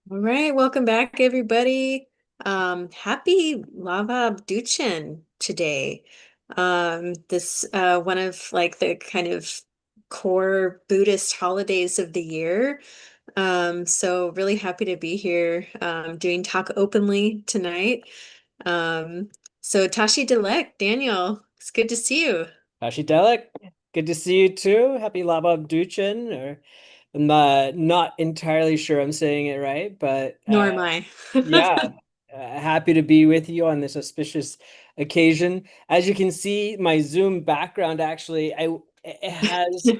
All right, welcome back, everybody. Happy Lhabab Düchen today. This one of like the kind of core Buddhist holidays of the year. So really happy to be here doing Talk Openly tonight. Um, so Tashi Delek, Daniel, it's good to see you. Ashitalik, good to see you too. Happy Lhabab Düchen, or I'm not entirely sure I'm saying it right, but Nor am I. yeah, happy to be with you on this auspicious occasion. As you can see, my Zoom background actually, it has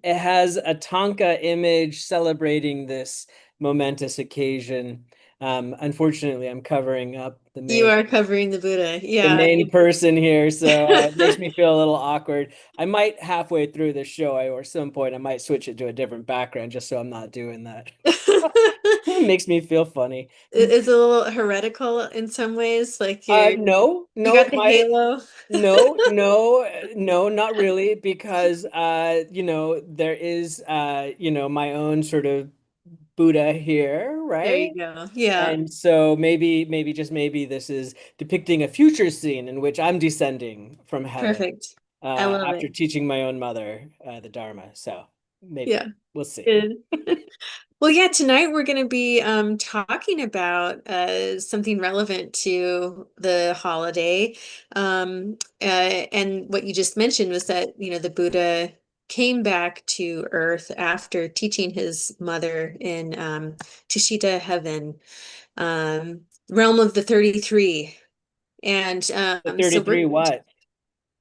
it has a Tonka image celebrating this momentous occasion. Unfortunately, I'm covering up You are covering the Buddha. the Yeah. main person here, so it makes me feel a little awkward. I might halfway through the show, or some point, I might switch it to a different background just so I'm not doing that. It makes me feel funny. It's a little heretical in some ways. Like No, you no, got the halo. no, not really, because there is my own sort of Buddha here, There right? you go. Yeah, And so maybe just maybe this is depicting a future scene in which I'm descending from heaven perfect. I love after it. teaching my own mother the Dharma. So maybe Yeah, we'll see. good. Well, yeah, tonight we're going to be talking about something relevant to the holiday. And what you just mentioned was that, the Buddha came back to Earth after teaching his mother in Tushita heaven, realm of the 33. And The so 33 what?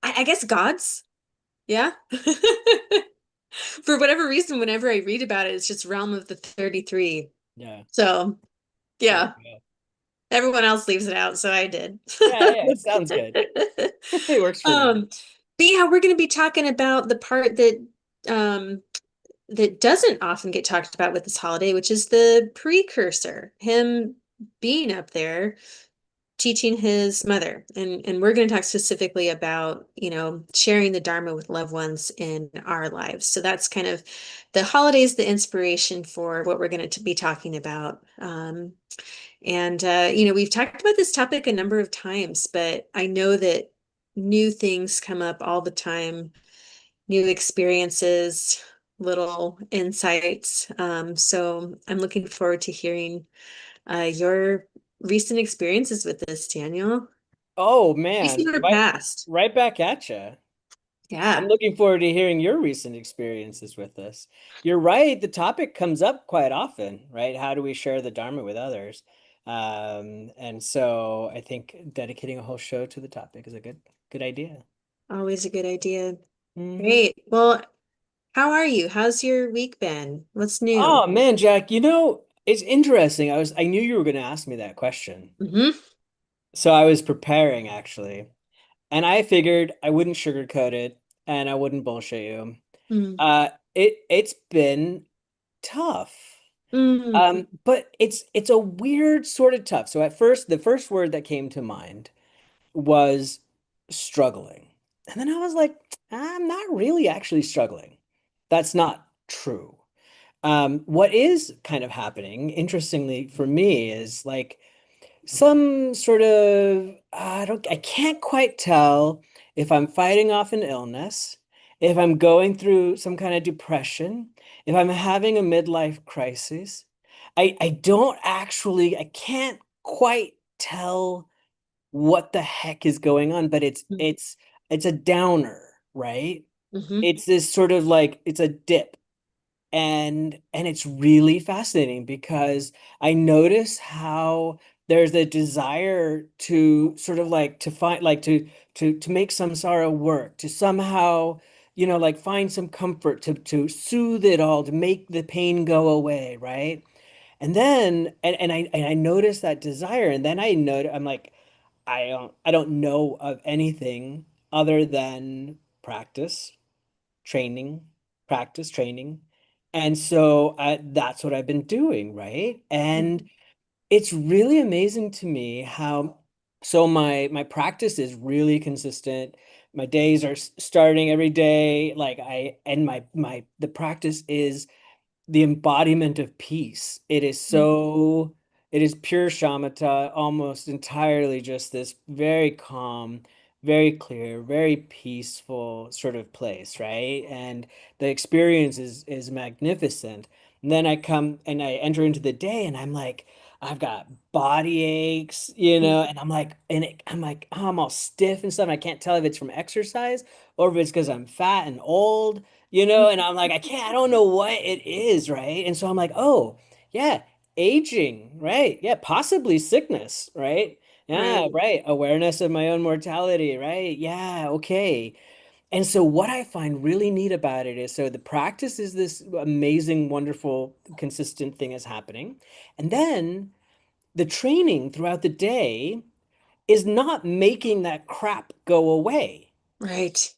I guess gods. Yeah. For whatever reason, whenever I read about it, it's just realm of the 33. Yeah, So, there you yeah, go. everyone else leaves it out, so I did. Yeah, it sounds good. It works for me. Um, but yeah, we're going to be talking about the part um that doesn't often get talked about with this holiday, which is the precursor, him being up there teaching his mother. And we're going to talk specifically about, sharing the Dharma with loved ones in our lives. So that's kind of the holidays, the inspiration for what we're going to be talking about. And we've talked about this topic a number of times, but I know that new things come up all the time, new experiences, little insights. So I'm looking forward to hearing your recent experiences with this, Daniel. Oh man, Recent or right, past? right back at you. I'm Yeah, looking forward to hearing your recent experiences with this. You're right, the topic comes up quite often, right? How do we share the Dharma with others? And so I think dedicating a whole show to the topic is a good idea. always a good idea. Hmm. Great. Well, how are you? How's your week been? What's new? Oh man, Jack, it's interesting. I knew you were going to ask me that question. Hmm. So I was preparing actually, and I figured I wouldn't sugarcoat it and I wouldn't bullshit you. Mm. It's been tough. Mm. But it's a weird sort of tough. So at first, the first word that came to mind was struggling. And then I was like, I'm not really actually struggling. That's not true. What is kind of happening, interestingly for me, is like some sort of I can't quite tell if I'm fighting off an illness, if I'm going through some kind of depression, if I'm having a midlife crisis. I don't actually, I can't quite tell what the heck is going on, but it's a downer, right? Mm-hmm. It's this sort of like it's a dip. And it's really fascinating because I notice how there's a desire to sort of like to find like to make samsara work, to somehow, like find some comfort, to soothe it all, to make the pain go away, right? And I notice that desire, and then I'm like, I don't know of anything other than practice, training, practice, training. And so that's what I've been doing, right? And it's really amazing to me how so my practice is really consistent. My days are starting every day. Like I and my the practice is the embodiment of peace. It is so, it is pure shamatha, almost entirely just this very calm, very clear, very peaceful sort of place, right? And the experience is magnificent. And then I come and I enter into the day and I'm like, I've got body aches, and I'm like, oh, I'm all stiff and stuff. And I can't tell if it's from exercise or if it's because I'm fat and old, and I'm like, I don't know what it is, right? And so I'm like, oh, yeah, aging, right? Yeah, possibly sickness, right? Yeah, Right. right. Awareness of my own mortality, right? Yeah, okay. And so what I find really neat about it is so the practice is this amazing, wonderful, consistent thing is happening. And then the training throughout the day is not making that crap go away. Right.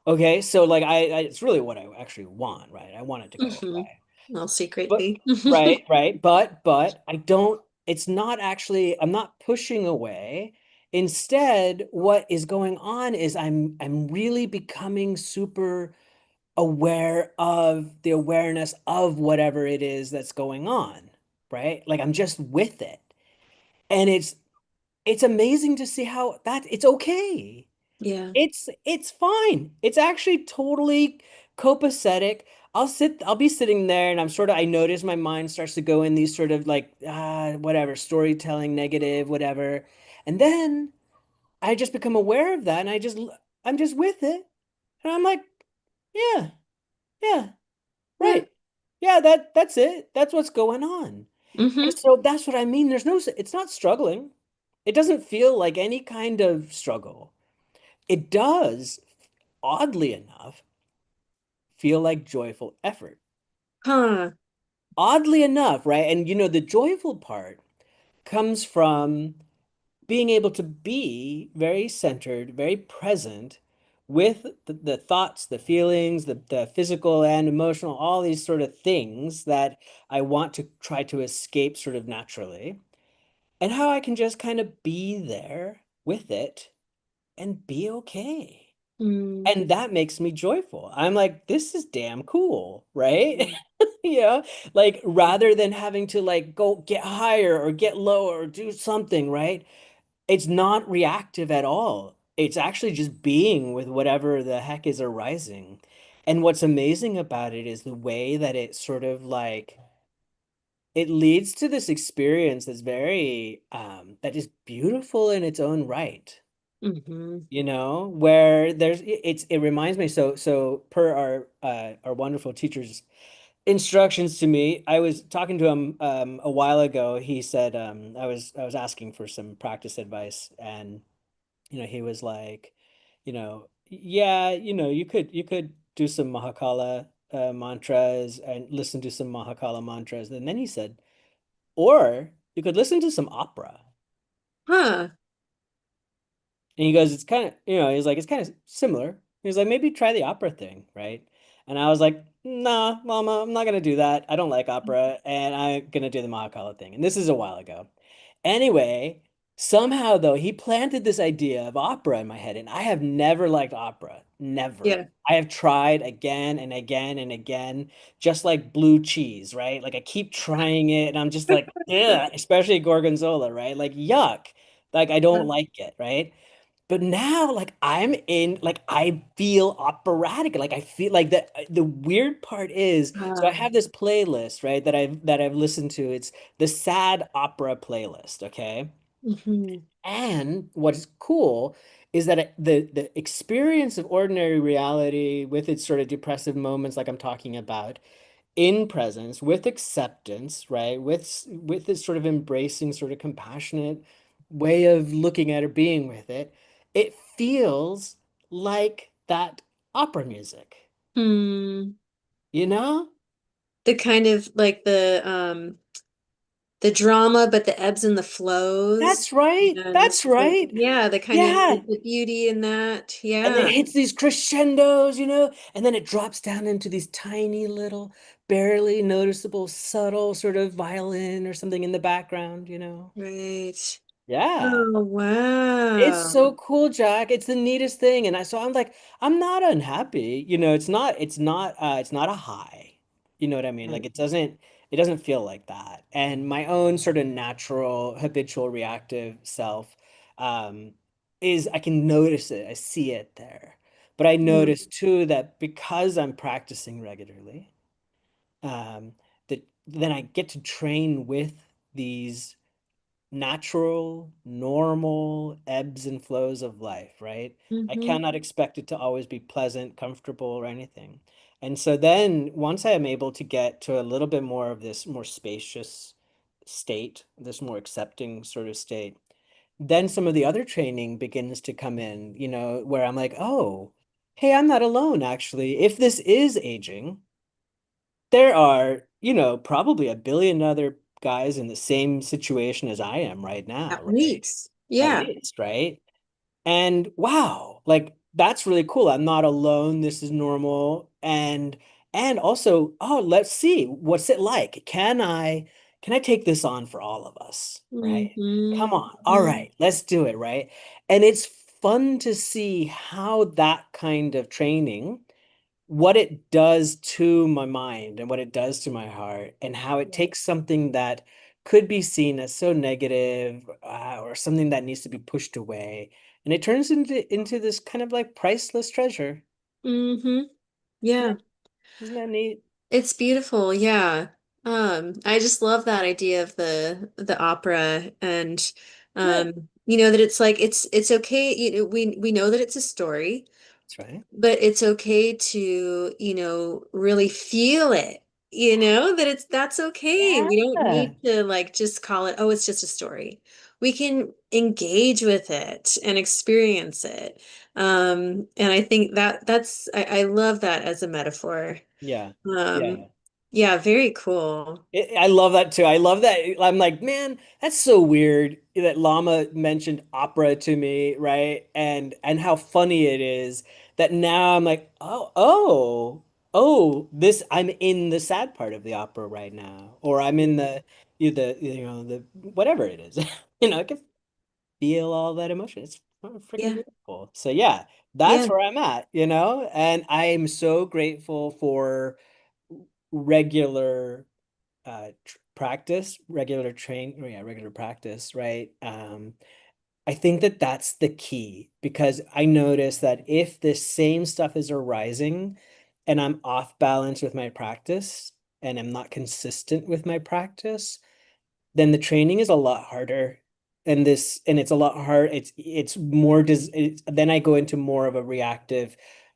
Okay, so like it's really what I actually want, right? I want it to go Hmm. away. Well, But secretly. right, but I don't, it's not actually, I'm not pushing away. Instead, what is going on is I'm really becoming super aware of the awareness of whatever it is that's going on, right? Like I'm just with it. And it's amazing to see how that it's okay. Yeah. It's fine. It's actually totally copacetic. I'll be sitting there and I notice my mind starts to go in these sort of like whatever, storytelling, negative, whatever. And then I just become aware of that and I'm just with it. And I'm like, yeah, yeah, Yeah. right. Yeah, that's it. That's what's going on. And Hmm. so that's what I mean. It's not struggling. It doesn't feel like any kind of struggle. It does, oddly enough, feel like joyful effort. Huh. Oddly enough, right? And the joyful part comes from being able to be very centered, very present with the thoughts, the feelings, the physical and emotional, all these sort of things that I want to try to escape sort of naturally, and how I can just kind of be there with it and be okay. Mm. And that makes me joyful. I'm like, this is damn cool, right? Yeah, like rather than having to like go get higher or get lower or do something, right? It's not reactive at all. It's actually just being with whatever the heck is arising. And what's amazing about it is the way that it sort of like it leads to this experience that's very that is beautiful in its own right. Hmm. Where it reminds me, so per our wonderful teacher's instructions to me, I was talking to him a while ago. He said I was asking for some practice advice, and he was like, yeah, you could do some Mahakala mantras and listen to some Mahakala mantras, and then he said, or you could listen to some opera. Huh. And he goes, it's kind of, he's like, it's kind of similar. He's like, maybe try the opera thing, right? And I was like, nah, mama, I'm not gonna do that. I don't like opera, and I'm gonna do the Mahakala thing. And this is a while ago. Anyway, somehow though, he planted this idea of opera in my head, and I have never liked opera. Never. Yeah. I have tried again and again and again, just like blue cheese, right? Like I keep trying it, and I'm just like, yeah, especially gorgonzola, right? Like yuck. Like I don't like it, right? But now, like like I feel operatic. Like I feel like the weird part is, so I have this playlist, right, that I've listened to. It's the sad opera playlist, okay? Hmm. And what's cool is that the experience of ordinary reality with its sort of depressive moments, like I'm talking about, in presence with acceptance, right? With this sort of embracing, sort of compassionate way of looking at or being with it, it feels like that opera music, Hmm. you know? The kind of like the drama, but the ebbs and the flows. That's right. And That's right. yeah, the kind of Yeah. the beauty in that. And it Yeah. hits these crescendos, and then it drops down into these tiny little, barely noticeable, subtle sort of violin or something in the background. Right. Yeah. Oh, It's wow. so cool, Jack. It's the neatest thing. And I'm like, I'm not unhappy. It's not a high. You know what I mean? Like Right. it doesn't feel like that. And my own sort of natural, habitual, reactive self um, is I can notice it. I see it there. But I Mm. notice too that because I'm practicing regularly, um, that then I get to train with these natural, normal ebbs and flows of life, right? I Mm-hmm. cannot expect it to always be pleasant, comfortable, or anything. And so then once I am able to get to a little bit more of this more spacious state, this more accepting sort of state, then some of the other training begins to come in, where I'm like, oh, hey, I'm not alone, actually. If this is aging, there are, probably a billion other guys in the same situation as I am right now, At right? least. At Yeah. least, right? And wow, like that's really cool. I'm not alone. This is normal. And also, oh, let's see, what's it like? Can I take this on for all of us, right? Come Mm-hmm. on. All right, let's do it, right? And it's fun to see how that kind of training what it does to my mind and what it does to my heart, and how it Yeah. takes something that could be seen as so negative or something that needs to be pushed away, and it turns into this kind of like priceless treasure. Mm-hmm. Yeah, Yeah. isn't that neat? It's beautiful. Yeah. I just love that idea of the opera and Yeah, that it's like it's okay, we know that it's a story. that's right. But it's okay to, really feel it, that that's okay. We don't Yeah. need to like just call it, oh, it's just a story. We can engage with it and experience it. And I think I love that as a metaphor. Yeah. Um, Yeah. yeah, very cool. I love that too. I love that. I'm like, man, that's so weird that Llama mentioned opera to me, right? And how funny it is that now I'm like, this I'm in the sad part of the opera right now, or I'm in the whatever it is. I can feel all that emotion. It's freaking Yeah, beautiful. So yeah, that's yeah. where I'm at, and I am so grateful for regular practice, regular practice, right? I think that that's the key because I notice that if the same stuff is arising and I'm off balance with my practice and I'm not consistent with my practice, then the training is a lot harder. And it's a lot hard. It's more then I go into more of a reactive,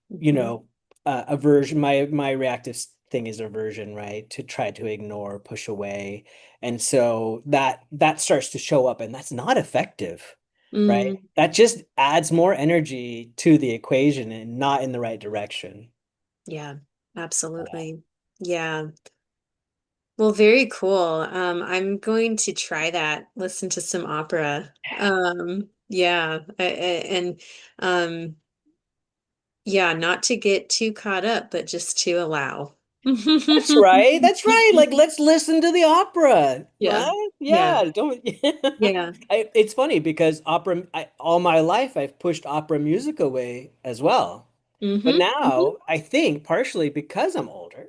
you Hmm. know, aversion. My reactive thing is aversion, right? To try to ignore, push away. And so that starts to show up, and that's not effective, right? Mm, That just adds more energy to the equation and not in the right direction. yeah, absolutely. Yeah. Well, very cool. I'm going to try that, listen to some opera. Yeah, and um, yeah, not to get too caught up, but just to allow. That's right. That's right. Like, let's listen to the opera, Yeah, right? yeah, Yeah. Don't. yeah. It's funny because all my life, I've pushed opera music away as well. But Hmm. now I think partially because I'm older,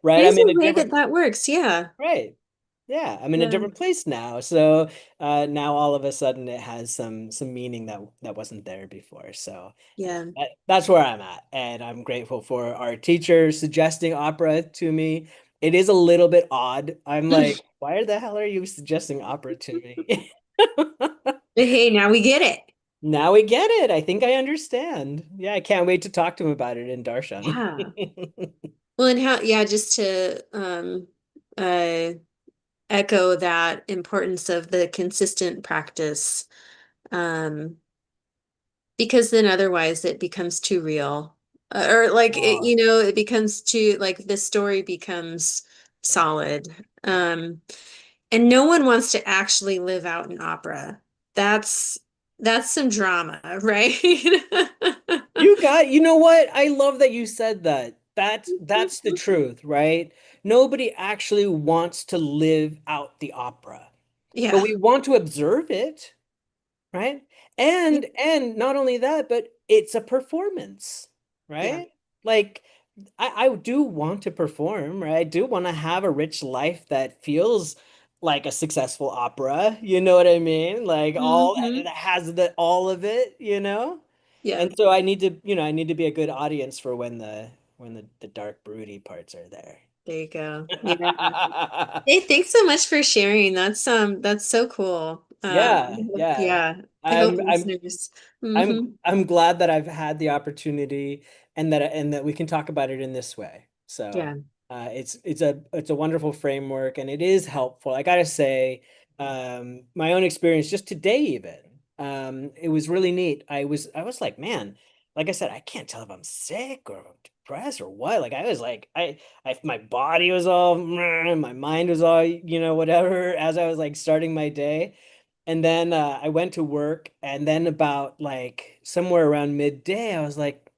right? There's I'm in a a way that different, that works. Yeah, right. Yeah, I'm in a yeah, different place now. So now all of a sudden it has some meaning that wasn't there before. So yeah. that's where I'm at. And I'm grateful for our teacher suggesting opera to me. It is a little bit odd. I'm like, why the hell are you suggesting opera to me? But hey, now we get it. Now we get it. I think I understand. Yeah, I can't wait to talk to him about it in Darshan. Yeah. Well, and how, yeah, just to uh echo that importance of the consistent practice. Um, because then otherwise it becomes too real. Or like it, Oh, it becomes too like the story becomes solid. Um, and no one wants to actually live out an opera. That's that's some drama, right? you know what? I love that you said that. That's the truth, right? Nobody actually wants to live out the opera, but Yeah. we want to observe it, right? And not only that, but it's a performance, Yeah. right? Like I do want to perform, right? I do want to have a rich life that feels like a successful opera. You know what I mean? Like all Hmm. that has the all of it, you know? Yeah, And so I need to, I need to be a good audience for when the dark broody parts are there. there you go. Yeah. Hey, thanks so much for sharing. That's so cool. Yeah, yeah. Yeah, I hope I'm I'm listeners. Hmm. I'm glad that I've had the opportunity and that we can talk about it in this way. So Yeah. it's a wonderful framework and it is helpful. I gotta say, my own experience just today even, it was really neat. I was like, man, like I said, I can't tell if I'm sick or depressed or what. Like I was like, my body was all, my mind was all, whatever as I was like starting my day. And then I went to work, and then about like somewhere around midday, I was like,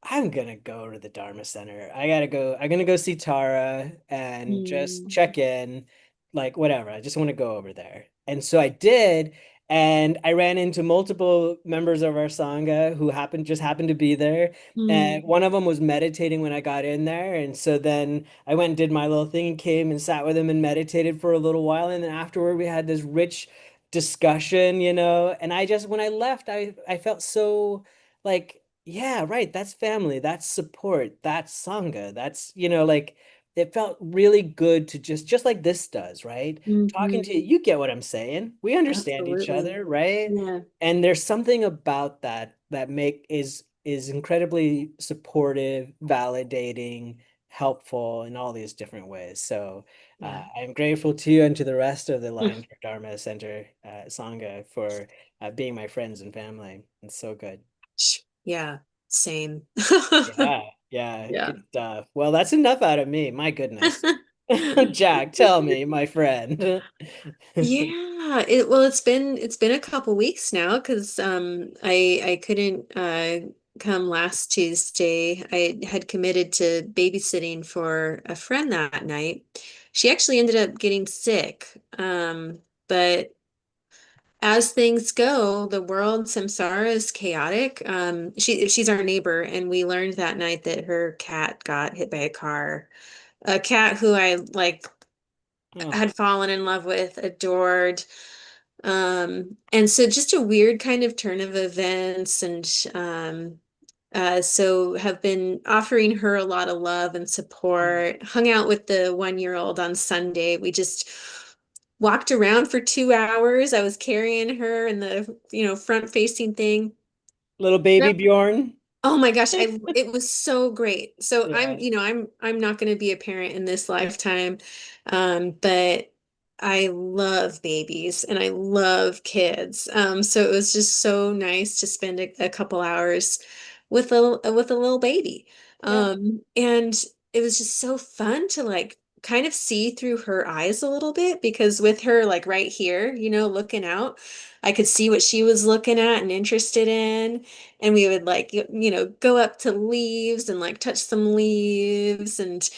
I'm gonna go to the Dharma Center. I gotta go. I'm gonna go see Tara and just Mm. check in, like whatever. I just want to go over there. And so I did, and I ran into multiple members of our sangha who happened to be there. And Mm. one of them was meditating when I got in there, and so then I went and did my little thing and came and sat with him and meditated for a little while, and then afterward we had this rich discussion, And I just when I left, I felt so like yeah, right. That's family. That's support. That's sangha. That's, like it felt really good to just like this does, right? Talking to Hmm. you, you get what I'm saying. We understand each Absolutely. other, right? Yeah. And there's something about that that make is incredibly supportive, validating, helpful in all these different ways. So Yeah. I'm grateful to you and to the rest of the Lions for Dharma Center Sangha for being my friends and family. It's so good. Yeah. Same. Yeah, yeah, Yeah. good stuff. Well, that's enough out of me. My goodness. Jack, tell me, my friend. Yeah, it's been a couple weeks now because I couldn't come last Tuesday. I had committed to babysitting for a friend that night. She actually ended up getting sick. But as things go, the world samsara is chaotic. She's our neighbor, and we learned that night that her cat got hit by a car. A cat who I like Oh, had fallen in love with, adored. And so just a weird kind of turn of events and so have been offering her a lot of love and support. Hung out with the 1 year old on Sunday. We just walked around for 2 hours. I was carrying her in the, front facing thing. little baby Bjorn. Oh my gosh, it was so great. So Yeah, I'm not going to be a parent in this lifetime. But I love babies and I love kids. So it was just so nice to spend a couple hours with a little baby. yeah. And it was just so fun to like kind of see through her eyes a little bit because with her like right here, looking out, I could see what she was looking at and interested in, and we would like go up to leaves and like touch some leaves and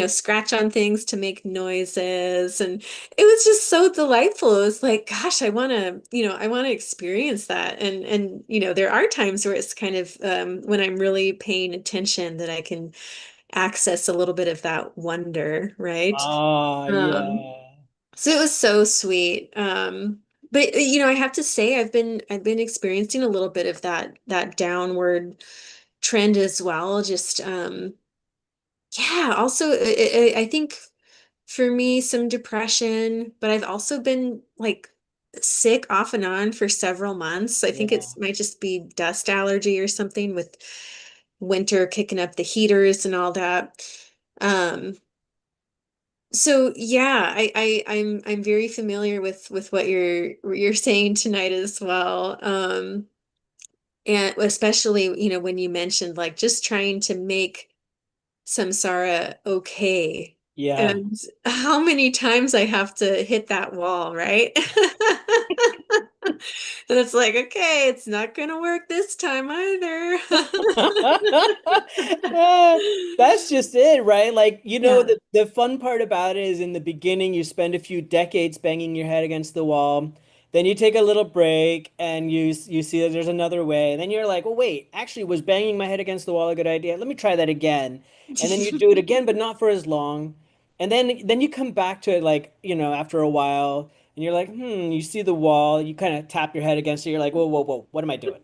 scratch on things to make noises, and it was just so delightful. It was like, gosh, I want to experience that. And there are times where it's kind of when I'm really paying attention that I can access a little bit of that wonder, right? Oh, um yeah. so it was so sweet. But I have to say I've been experiencing a little bit of that downward trend as well. Just yeah, also I think for me some depression, but I've also been like sick off and on for several months. I think Yeah. it's might just be dust allergy or something with winter kicking up the heaters and all that. Um, So yeah, I'm very familiar with what you're saying tonight as well. And especially, when you mentioned like just trying to make samsara okay. Yeah. And how many times I have to hit that wall, right? And it's like, okay, it's not gonna work this time either. Uh, that's just it, right? Like, Yeah. the fun part about it is in the beginning, you spend a few decades banging your head against the wall. then you take a little break and you see that there's another way. And then you're like, well, wait, actually, was banging my head against the wall a good idea? Let me try that again. And then you do it again, but not for as long. And then you come back to it like, after a while, and you're like, you see the wall, you kind of tap your head against it. You're like, whoa, whoa, whoa, what am I doing?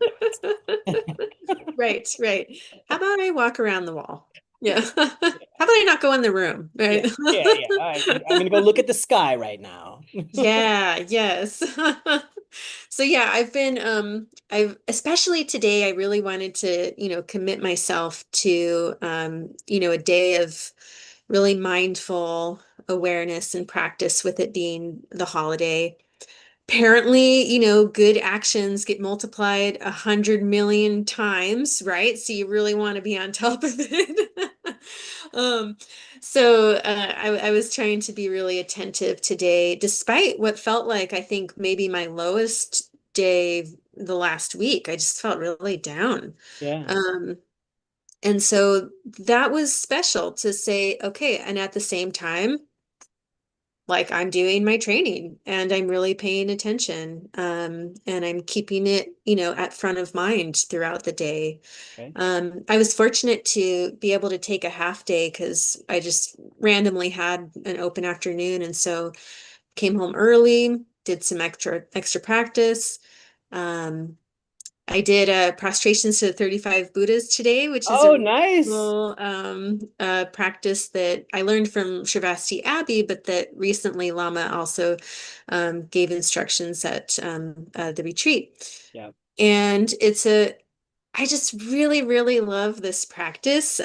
Right, right. How about I walk around the wall? Yeah. How about I not go in the room, Yeah, right? yeah, yeah. I'm gonna go look at the sky right now. Yeah, yes. So yeah, I've especially today I really wanted to, commit myself to a day of really mindful awareness and practice with it being the holiday. Apparently, good actions get multiplied 100 million times, right? So you really want to be on top of it. Um, I was trying to be really attentive today, despite what felt like I think maybe my lowest day the last week. I just felt really down. Yeah. Um, and so that was special to say, okay, and at the same time, like I'm doing my training and I'm really paying attention. And I'm keeping it, at front of mind throughout the day. Okay. I was fortunate to be able to take a half day because I just randomly had an open afternoon. And so came home early, did some extra practice. Um, I did prostrations to the 35 Buddhas today, which is a Oh, really nice. cool practice that I learned from Sravasti Abbey, but that recently Lama also gave instructions at the retreat. Yeah. And I just really, really love this practice.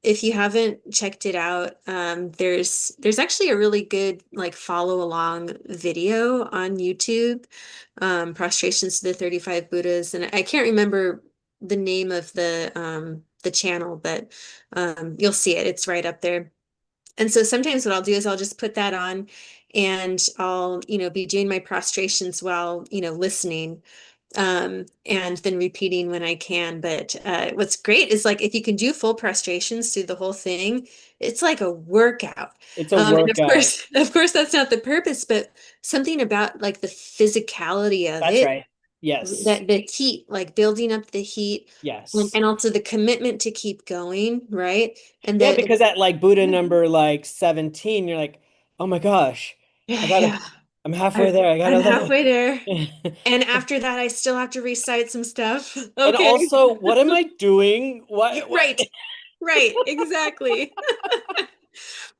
If you haven't checked it out, there's actually a really good like follow along video on YouTube, Prostrations to the 35 Buddhas, and I can't remember the name of the channel, but you'll see it. It's right up there. And so sometimes what I'll do is I'll just put that on and I'll, be doing my prostrations while, listening and then repeating when I can. But what's great is like if you can do full prostrations through the whole thing, it's like a workout. It's a And of workout. course, of course, that's not the purpose, but something about like the physicality of That's it, right. Yes. that the heat, like building up the heat, and, Yes. and also the commitment to keep going, right? And Yeah, the because at like Buddha number like 17, you're like, oh my gosh, I gotta, yeah, I'm halfway there. I gotta I'm let halfway there. it. And after that, I still have to recite some stuff. And Okay. also, what am I doing? What? Right. Right. Exactly.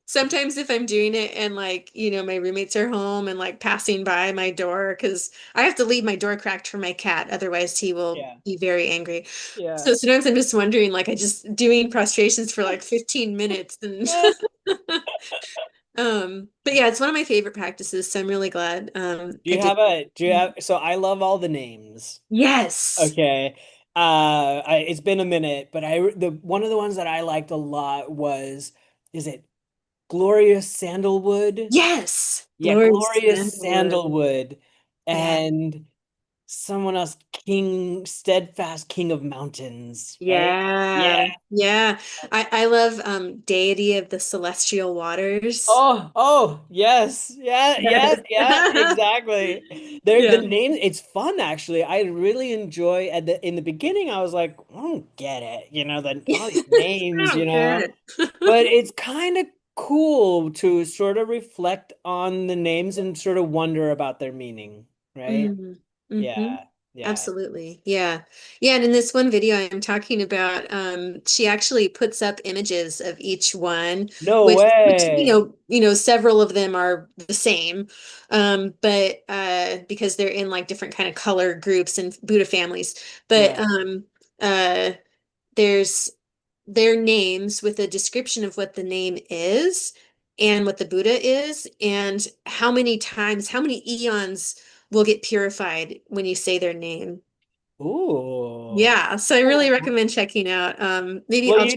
Sometimes if I'm doing it and like, my roommates are home and like passing by my door, because I have to leave my door cracked for my cat, otherwise he will Yeah. be very angry. Yeah. So sometimes I'm just wondering, like I just doing prostrations for like 15 minutes and but yeah, it's one of my favorite practices, so I'm really glad Do I you did. have do you have, so I love all the names. Yes. Okay. It's been a minute, but the one of the ones that I liked a lot was, is it Glorious Sandalwood? Yes. Yeah, Glorious Glorious Sandalwood. Sandalwood. Yeah. And someone else, King, Steadfast King of Mountains, right? Yeah. Yeah. Yeah. I love Deity of the Celestial Waters. Oh, oh, yes. Yeah, yes, Yes. yeah, exactly. They're the Yeah. names, it's fun actually. I really enjoy at the in the beginning I was like, I don't get it, all these names, Oh, good. but it's kind of cool to sort of reflect on the names and sort of wonder about their meaning, right? Mm, hmm. Yeah, yeah. Absolutely. Yeah. Yeah. And in this one video I'm talking about, she actually puts up images of each one, No which, way. several of them are the same. But because they're in like different kind of color groups and Buddha families. But Yeah. uh there's their names with a description of what the name is and what the Buddha is, and how many times, how many eons will get purified when you say their name. Ooh. Yeah, so I really recommend checking out. Maybe Well, I'll,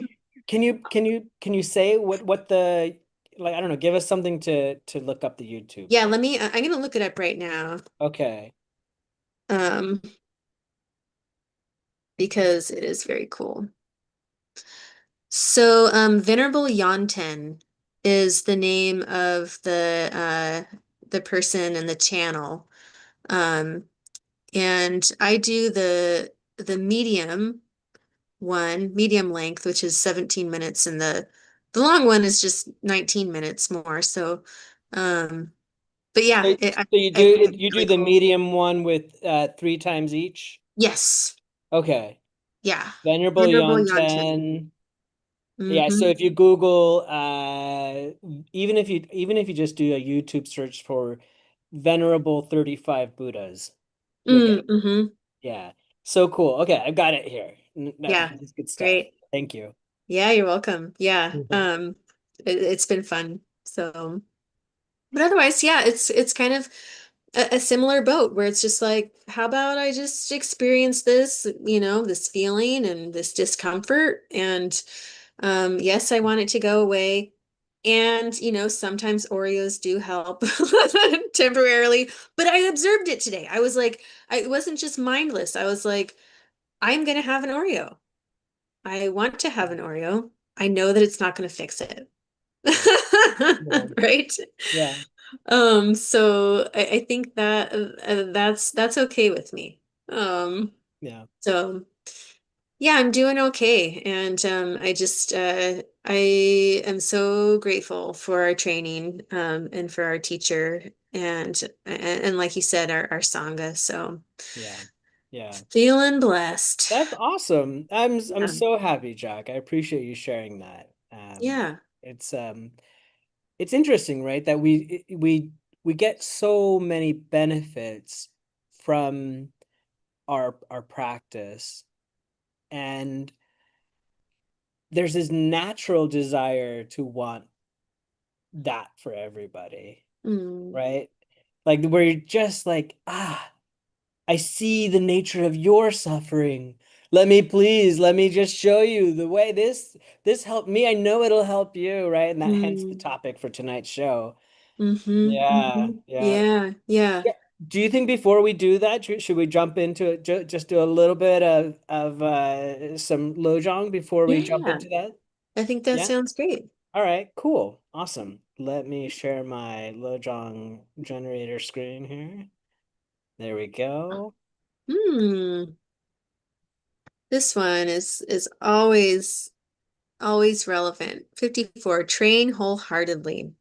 can you say what the, like, I don't know, give us something to look up the YouTube yeah, thing. I'm gonna look it up right now. Okay. Um, because it is very cool. So, Venerable Yonten is the name of the person and the channel. Um, and I do the medium length, which is 17 minutes, and the long one is just 19 minutes more. So, um, but yeah, So, so I think it's you do really the cool. medium one with three times each? Yes. Okay. Yeah. Venerable Venerable Yonchen. Yonten. Yeah, so Mm-hmm. if you Google, even if you just do a YouTube search for Venerable 35 Buddhas, you'll get it. Mm-hmm. Yeah. So cool. Okay, I've got it here. No, Yeah. this is good stuff. Great. Thank you. Yeah, you're welcome. Yeah. Mhm. It's been fun. So, but otherwise, yeah, it's kind of a similar boat where it's just like, how about I just experience this, this feeling and this discomfort, and yes, I want it to go away. And, sometimes Oreos do help temporarily, but I observed it today. I was like, I wasn't just mindless. I was like, I'm gonna have an Oreo. I want to have an Oreo. I know that it's not going to fix it. Yeah. Yeah. Right? Yeah. So I think that that's okay with me. Um, Yeah. so yeah, I'm doing okay. And I am so grateful for our training and for our teacher and like you said, our sangha. So Yeah. Yeah. feeling blessed. That's awesome. I'm Yeah. so happy, Jack. I appreciate you sharing that. Yeah. It's it's interesting, right? That we get so many benefits from our practice, and there's this natural desire to want that for everybody, Mm, right? Like where you're just like, I see the nature of your suffering. Let me just show you the way this helped me. I know it'll help you, right? And that hence the mm. topic for tonight's show. Mm-hmm, Yeah, mm-hmm. yeah. Yeah, yeah, Yeah. Do you think before we do that, should we jump into it, just do a little bit of some Lojong before we jump yeah. into that? I think that Yeah. sounds great. All right, cool. Awesome. Let me share my Lojong generator screen here. There we go. Hmm. This one is always relevant. 54, train wholeheartedly.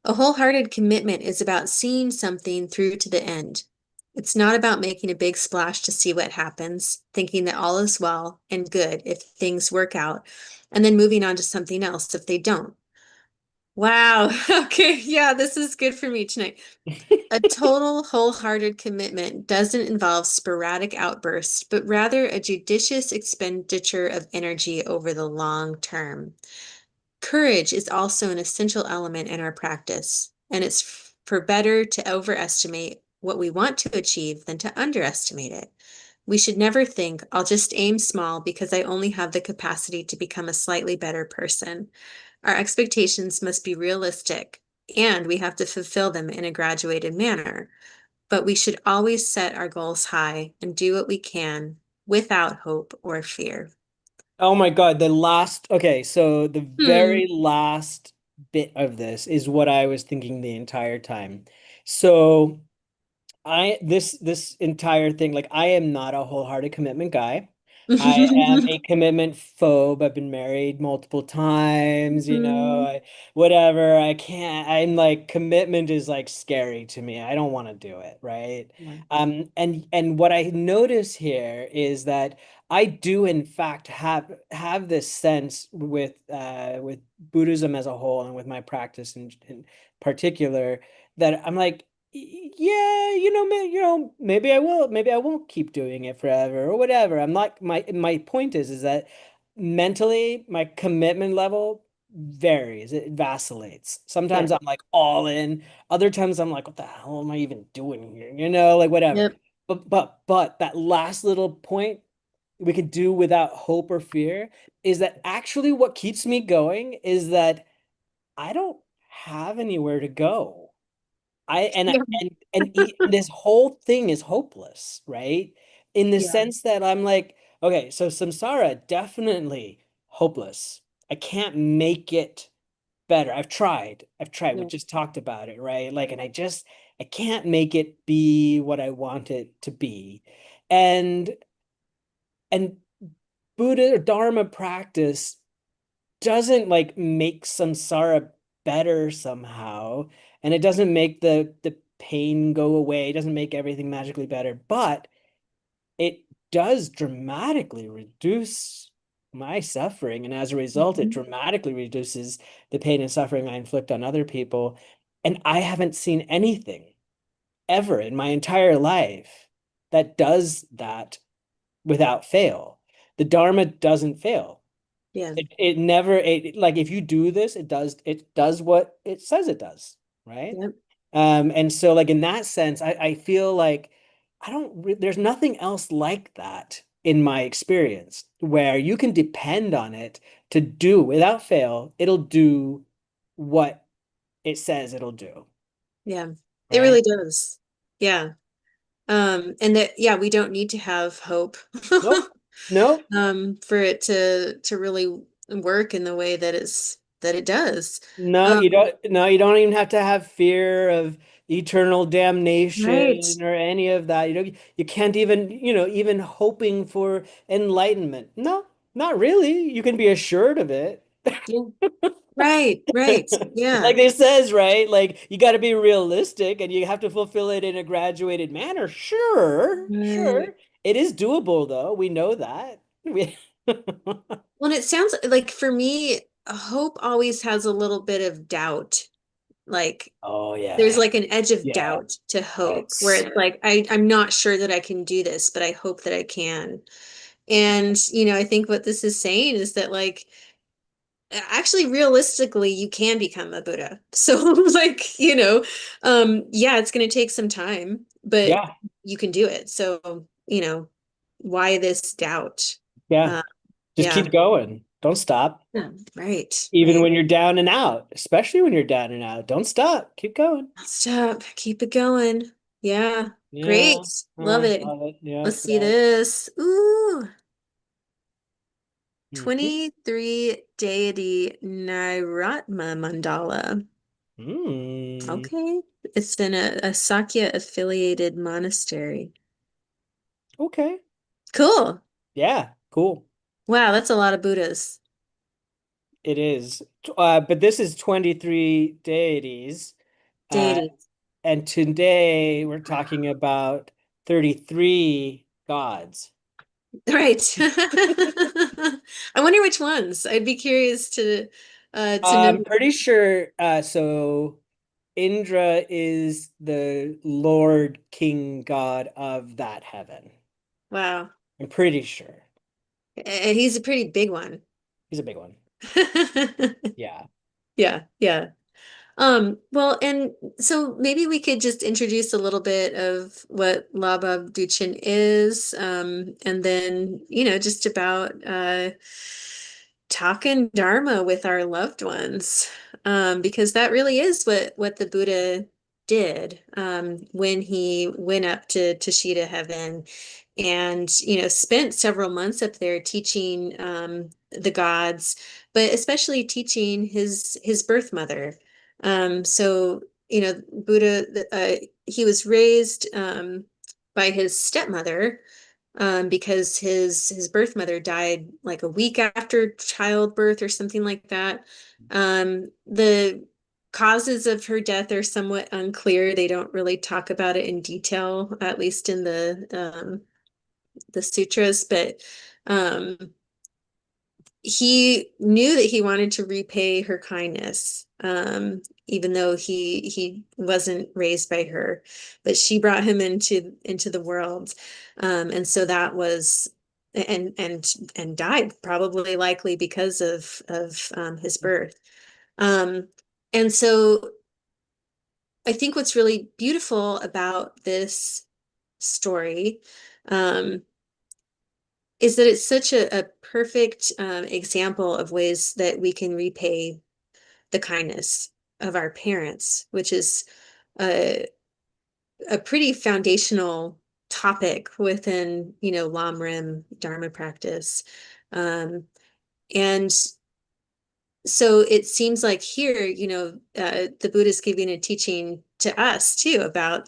A wholehearted commitment is about seeing something through to the end. It's not about making a big splash to see what happens, thinking that all is well and good if things work out, and then moving on to something else if they don't. Wow. Okay. Yeah, this is good for me tonight. A total wholehearted commitment doesn't involve sporadic outbursts, but rather a judicious expenditure of energy over the long term. Courage is also an essential element in our practice, and it's for better to overestimate what we want to achieve than to underestimate it. We should never think, I'll just aim small because I only have the capacity to become a slightly better person. Our expectations must be realistic, and we have to fulfill them in a graduated manner. But we should always set our goals high and do what we can without hope or fear. Oh my God, okay, so the Hmm. very last bit of this is what I was thinking the entire time. So I this entire thing, like I am not a wholehearted commitment guy. I am a commitment phobe. I've been married multiple times, Hmm. whatever. I can't, I'm like commitment is like scary to me. I don't want to do it, right? Yeah. And what I notice here is that I do in fact have this sense with Buddhism as a whole and with my practice in particular that I'm like, yeah, maybe I won't keep doing it forever or whatever. I'm not my point is that mentally my commitment level varies. It vacillates. Sometimes Yep. I'm like all in. Other times I'm like, what the hell am I even doing here? Like whatever. Yep. But that last little point we could do without hope or fear is that actually what keeps me going is that I don't have anywhere to go. I Yeah. this whole thing is hopeless, right? In the Yeah. sense that I'm like, okay, so samsara definitely hopeless. I can't make it better. I've tried. I've tried. We Yeah. just talked about it, right? Like, and I can't make it be what I want it to be. And and Buddha or Dharma practice doesn't like make samsara better somehow, and it doesn't make the pain go away. It doesn't make everything magically better, but it does dramatically reduce my suffering, and as a result, it Mhm. dramatically reduces the pain and suffering I inflict on other people. And I haven't seen anything ever in my entire life that does that without fail. The Dharma doesn't fail. Yeah. It never like if you do this, it does what it says it does, right? Yep. And so like in that sense, I feel like there's nothing else like that in my experience where you can depend on it to do without fail, it'll do what it says it'll do, Yeah. It right? really does. Yeah. And that, yeah, we don't need to have hope Nope. Nope. for it to really work in the way that it does. No, Um, you don't. No, you don't even have to have fear of eternal right. damnation or any of that. You can't even, even hoping for enlightenment. No, not really. You can be assured of it. Yeah. Right. Right. Yeah. Like it says, right? Like you got to be realistic and you have to fulfill it in a graduated manner. Sure, Right. sure. It is doable though. We know that. Well, and it sounds like for me, hope always has a little bit of doubt. Like Oh there's yeah. like an edge of Yeah. doubt to hope where Yes. it's like I'm not sure that I can do this, but I hope that I can. And I think what this is saying is that like actually realistically you can become a Buddha. So like, yeah, it's going to take some time, but Yeah. you can do it. So, why this doubt? Yeah. Uh, Just yeah. keep going. Don't stop. Yeah, right, Even right. when you're down and out, especially when you're down and out, don't stop. Keep going. Stop. Keep it going. Yeah. Yeah. Great. Love it. Love it. Yeah. Let's see Yeah. this. Ooh, Mhm. 23 deity Nairatma mandala. Mm. Okay. It's in a Sakya affiliated monastery. Okay. Cool. Yeah. Cool. Wow, that's a lot of Buddhas. It is. But this is 23 deities. Uh, Deities. and today we're talking about 33 gods. Right. I wonder which ones. I'd be curious to know. I'm pretty sure. So Indra is the Lord King God of that heaven. Wow. I'm pretty sure. And he's a pretty big one. He's a big one. Yeah. Yeah, yeah. Well, and so maybe we could just introduce a little bit of what Lhabab Düchen is, and then, just about talking Dharma with our loved ones, because that really is what the Buddha did when he went up to Tushita heaven and, spent several months up there teaching the gods, but especially teaching his birth mother. So, Buddha, he was raised by his stepmother because his birth mother died like a week after childbirth or something like that. The causes of her death are somewhat unclear. They don't really talk about it in detail, at least in the sutras, but um, he knew that he wanted to repay her kindness, even though he wasn't raised by her, but she brought him into the world, and so that was and died probably likely because of his birth, um, and so I think what's really beautiful about this story, um, is that it's such a perfect example of ways that we can repay the kindness of our parents, which is a, a pretty foundational topic within, Lam Rim Dharma practice. Um, and so it seems like here, the Buddha is giving a teaching to us too about,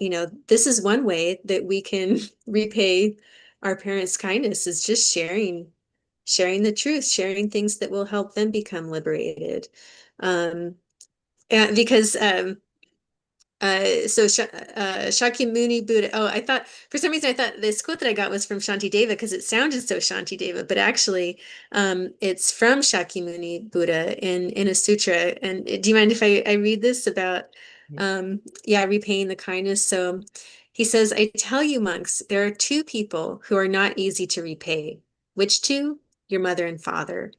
this is one way that we can repay our parents' kindness is just sharing the truth, sharing things that will help them become liberated. Um, and because so Shakyamuni Buddha. Oh, I thought for some reason I thought this quote that I got was from Shantideva because it sounded so Shantideva, but actually, it's from Shakyamuni Buddha in a sutra. And do you mind if I read this about, yeah, repaying the kindness? So he says, "I tell you, monks, there are two people who are not easy to repay. Which two? Your mother and father.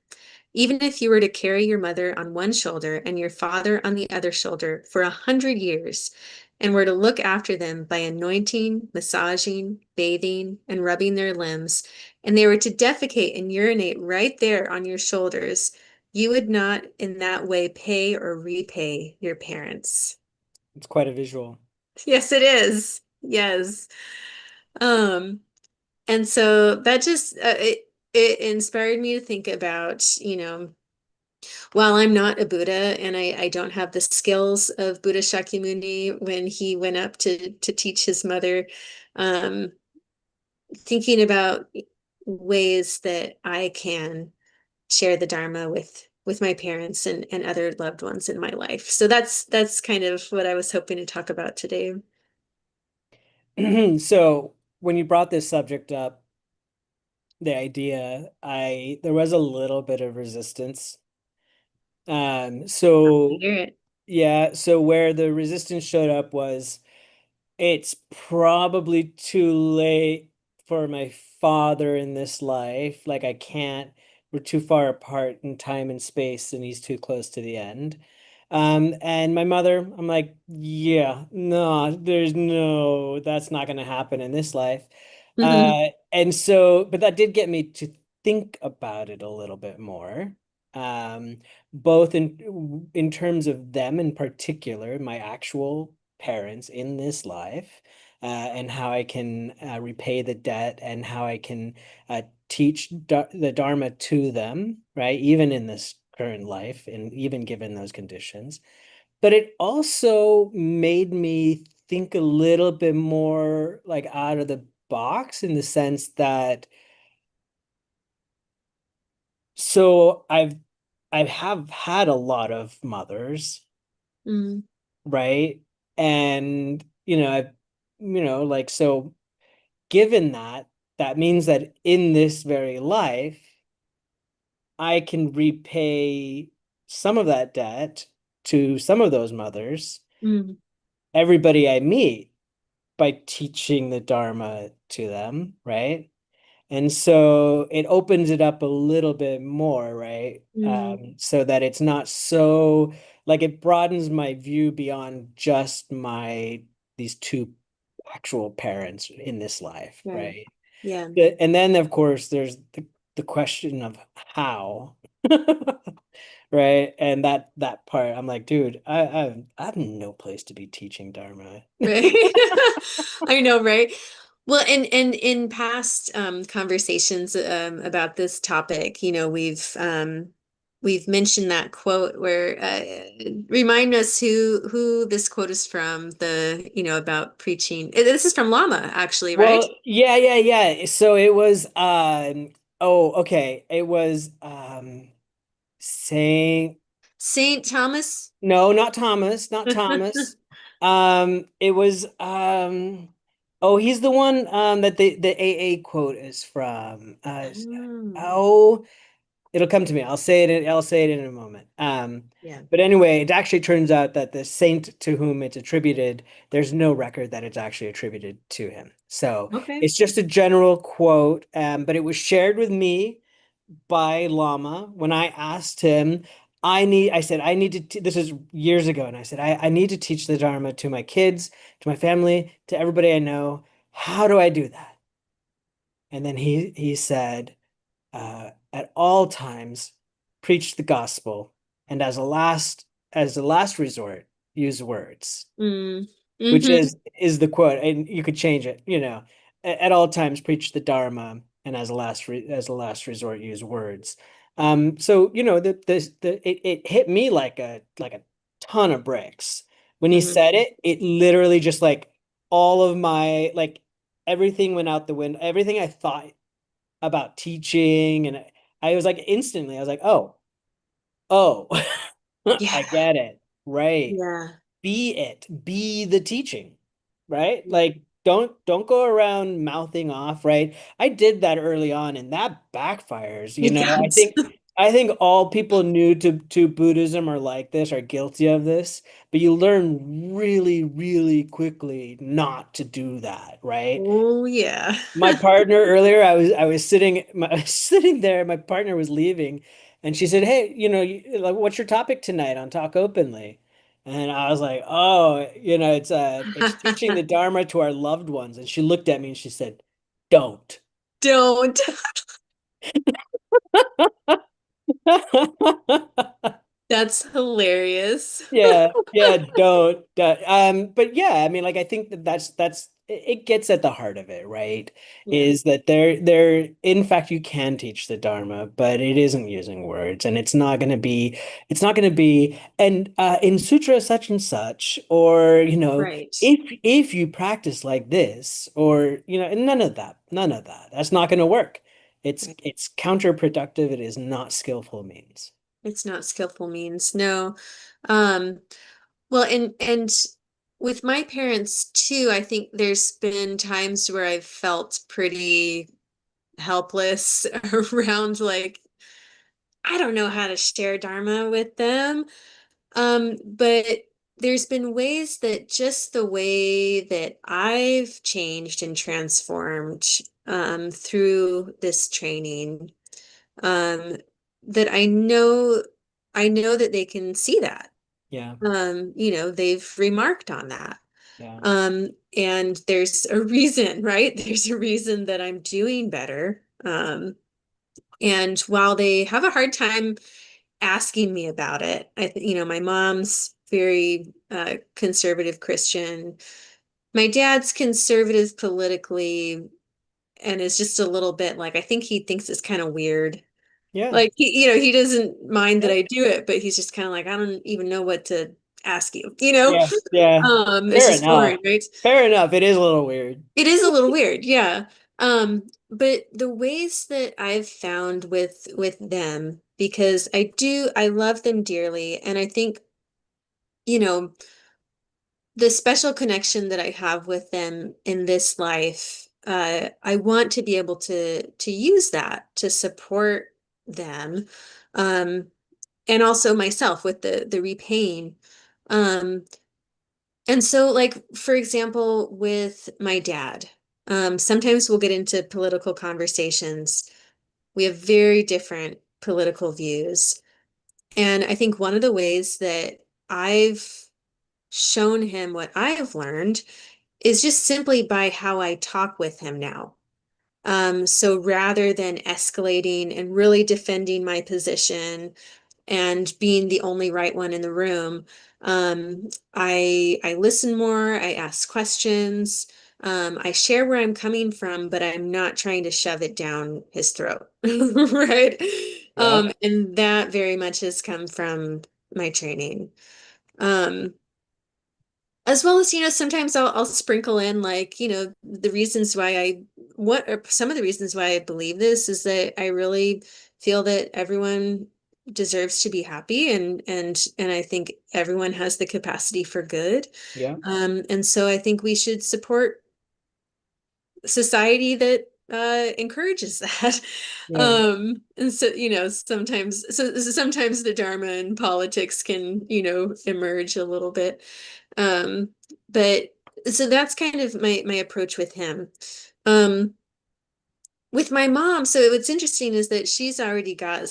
Even if you were to carry your mother on one shoulder and your father on the other shoulder for 100 years, and were to look after them by anointing, massaging, bathing, and rubbing their limbs, and they were to defecate and urinate right there on your shoulders, you would not in that way pay or repay your parents." It's quite a visual. Yes, it is. Yes. Um, and so that just it inspired me to think about, while I'm not a Buddha and I don't have the skills of Buddha Shakyamuni when he went up to teach his mother, um, thinking about ways that I can share the Dharma with my parents and other loved ones in my life. So that's kind of what I was hoping to talk about today. So when you brought this subject up, the idea, I there was a little bit of resistance. You So hear it. yeah, so where the resistance showed up was it's probably too late for my father in this life. Like I can't, we're too far apart in time and space, and he's too close to the end. And my mother, I'm like, yeah, no, that's not gonna happen in this life. And so, but that did get me to think about it a little bit more. Um, both in terms of them in particular, my actual parents in this life, and how I can repay the debt and how I can teach the Dharma to them, right? Even in this current life and even given those conditions. But it also made me think a little bit more like out of the box in the sense that I have had a lot of mothers, Mm, right? And I've like so given that, that means that in this very life, I can repay some of that debt to some of those mothers, mm, everybody I meet, by teaching the Dharma to them, right? And so it opens it up a little bit more, right? mm. So that it's not so like it broadens my view beyond just these two actual parents in this life, Right. right? Yeah. And then of course there's the question of how, right? And that part, I'm like, dude, I have no place to be teaching Dharma. Right. I know, right? Well, and in past conversations about this topic, we've mentioned that quote where remind us who this quote is from, the about preaching. This is from Lama, actually, right? Well, yeah, yeah, yeah. So it was oh, okay. It was saying Saint Thomas. no, not Thomas, not Thomas. It was oh, he's the one that the AA quote is from. Oh, Oh, it'll come to me. I'll say it in a moment. yeah. But anyway, it actually turns out that the saint to whom it's attributed, there's no record that it's actually attributed to him. So Okay. it's just a general quote, but it was shared with me by Lama when I asked him, I said, I need to, this is years ago, and I said, I need to teach the Dharma to my kids, to my family, to everybody I know. How do I do that? And then he said, at all times, preach the gospel, and as a last resort, use words, Mm. which Hmm. is the quote, and you could change it, at all times, preach the Dharma, and as a last resort, use words. So it hit me like a ton of bricks. When he Hmm. said it, it literally just like all of my like everything went out the window. Everything I thought about teaching, and I was like instantly, I was like, oh, Yeah. I get it. Right. Yeah. Be the teaching, right? Like don't go around mouthing off, right? I did that early on and that backfires, you It know. does. I think all people new to Buddhism are like this, are guilty of this, but you learn really, really quickly not to do that, right? Oh, yeah. My partner earlier, I was sitting I was sitting there, my partner was leaving, and she said, "Hey, like, what's your topic tonight on Talk Openly?" And I was like, "Oh, it's teaching the Dharma to our loved ones." And she looked at me and she said, "Don't." Don't. That's hilarious. Yeah, yeah, don't. But yeah, I mean, like, I think that's it gets at the heart of it, right? Yeah. Is that in fact, you can teach the Dharma, but it isn't using words, and it's not gonna be, and in sutra such and such, or Right. if you practice like this, or none of that. That's not gonna work. Right. It's counterproductive. It is not skillful means. It's not skillful means. No. Um, well, and with my parents too, I think there's been times where I've felt pretty helpless around like I don't know how to share Dharma with them. But there's been ways that just the way that I've changed and transformed through this training, um, that I know that they can see that. Yeah, They've remarked on that. yeah. And there's a reason, right? There's a reason that I'm doing better. And while they have a hard time asking me about it, my mom's very conservative Christian. My dad's conservative politically and is just a little bit like, I think he thinks it's kind of weird. Yeah. Like he doesn't mind that Yeah. I do it, but he's just kind of like, I don't even know what to ask you, Yeah. Yeah. It's Fair just enough. foreign, right? Fair enough. It is a little weird. It is a little weird, yeah. But the ways that I've found with them, because I love them dearly, and I think, you know, the special connection that I have with them in this life, I want to be able to use that to support them, um, and also myself with the repaying. Um, And so, like, for example, with my dad, sometimes we'll get into political conversations. We have very different political views. And I think one of the ways that I've shown him what I've learned is just simply by how I talk with him now. So rather than escalating and really defending my position, and being the only right one in the room. I listen more, I ask questions, I share where I'm coming from, but I'm not trying to shove it down his throat, right? Yeah. And that very much has come from my training. Um, as well as, sometimes I'll sprinkle in like, the reasons why what are some of the reasons why I believe this is that I really feel that everyone deserves to be happy and I think everyone has the capacity for good. Yeah. And so I think we should support society that encourages that. Yeah. And so, sometimes the Dharma and politics can, emerge a little bit. Um, but so that's kind of my approach with him. Um, with my mom, so what's interesting is that she's already got,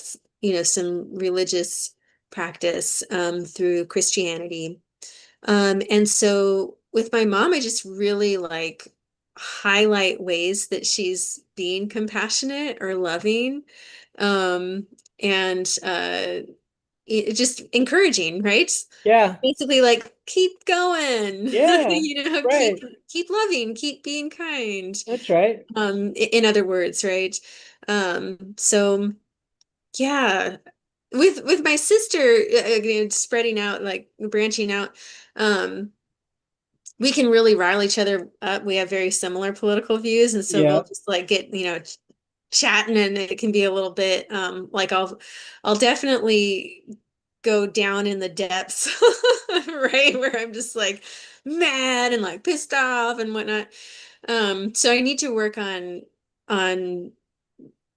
some religious practice through Christianity. And so with my mom, I just really like highlight ways that she's being compassionate or loving. Um, and just encouraging, right? Yeah. Basically like keep going, Yeah. keep Right. keep loving, keep being kind. That's right. In other words, right? So Yeah. With my sister, spreading out, like branching out, um, we can really rile each other up. We have very similar political views, and so we'll Yeah. just like get, chatting, and it can be a little bit like I'll definitely go down in the depths, right? Where I'm just like mad and like pissed off and whatnot. So I need to work on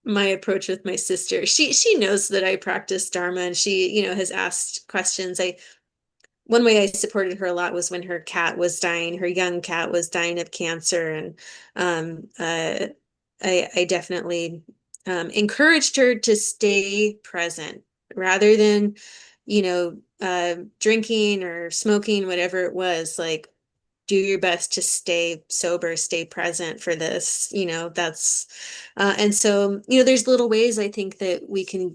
my approach with my sister. She knows that I practice Dharma, and she, has asked questions. I One way I supported her a lot was when her cat was dying, her young cat was dying of cancer, and I definitely encouraged her to stay present rather than, drinking or smoking, whatever it was. Like, do your best to stay sober, stay present for this. And so, there's little ways I think that we can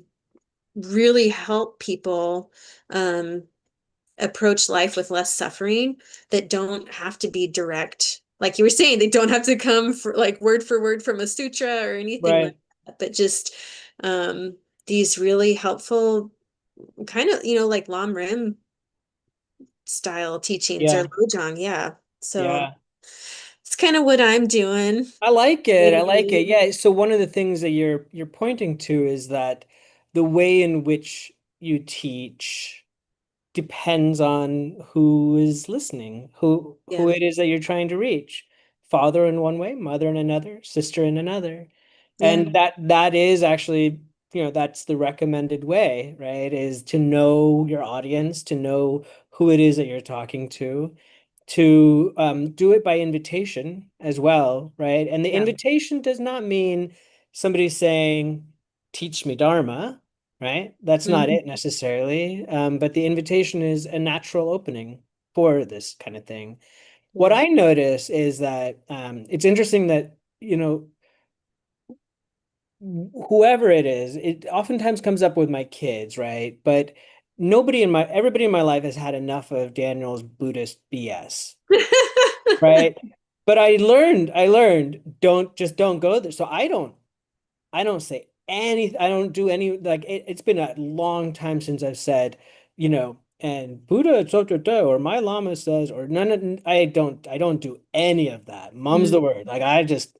really help people um, approach life with less suffering, that don't have to be direct. Like you were saying, they don't have to come for word from a sutra or anything like Right. that, but just um, these really helpful kind of, like Lam Rim style teachings or Yeah. Lojong. Yeah. So Yeah. it's kind of what I'm doing I like it. I like it. lately. Yeah. So one of the things that you're pointing to is that the way in which you teach depends on who is listening, who Yeah. it is that you're trying to reach. Father in one way, mother in another, sister in another. Yeah. And that is actually, that's the recommended way, right? Is to know your audience, to know who it is that you're talking to do it by invitation as well, right? And the Yeah. invitation does not mean somebody saying, teach me Dharma, right? That's not Mhm. it necessarily. But the invitation is a natural opening for this kind of thing. What Yeah. I notice is that it's interesting that, whoever it is, it oftentimes comes up with my kids, right? But everybody in my life has had enough of Daniel's Buddhist BS, right? But I learned, don't go there. So I don't say any, I don't do any, like, it's been a long time since I've said, and Buddha or my Lama says, or none of, I don't do any of that. Mum's the word. Like, I just,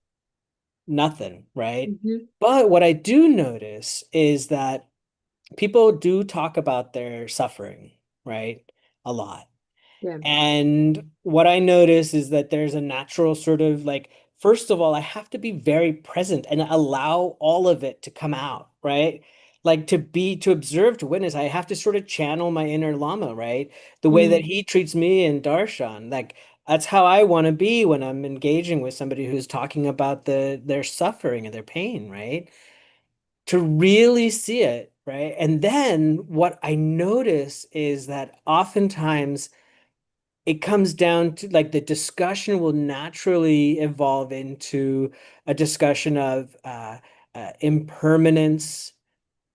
nothing, right? Mhm. But what I do notice is that people do talk about their suffering, right? A lot. Yeah. And what I notice is that there's a natural sort of like, first of all, I have to be very present and allow all of it to come out, right? Like to observe, to witness, I have to sort of channel my inner Lama, right? The way that Mm. he treats me in Darshan, like that's how I want to be when I'm engaging with somebody who's talking about their suffering and their pain, right? To really see it, right? And then what I notice is that oftentimes it comes down to like the discussion will naturally evolve into a discussion of impermanence,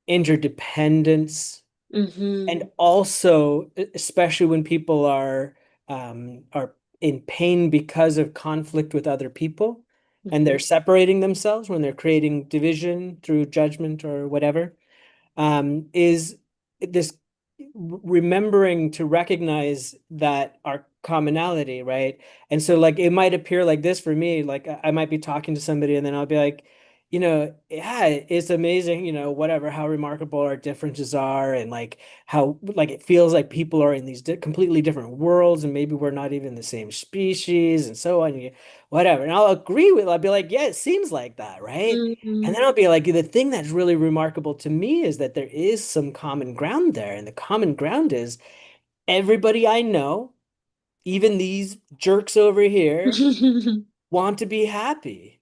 interdependence, and Mhm. also, especially when people are in pain because of conflict with other people, and they're Mhm. separating themselves when they're creating division through judgment or whatever, is this remembering to recognize that our commonality, right? And so, like, it might appear like this for me, like, I might be talking to somebody and then I'll be like, yeah, it's amazing, whatever, how remarkable our differences are, and like how, like, it feels like people are in these completely different worlds, and maybe we're not even the same species, and so on, whatever. And I'll be like, yeah, it seems like that, right? And Mhm. then I'll be like, the thing that's really remarkable to me is that there is some common ground there. And the common ground is everybody I know, even these jerks over here, want to be happy.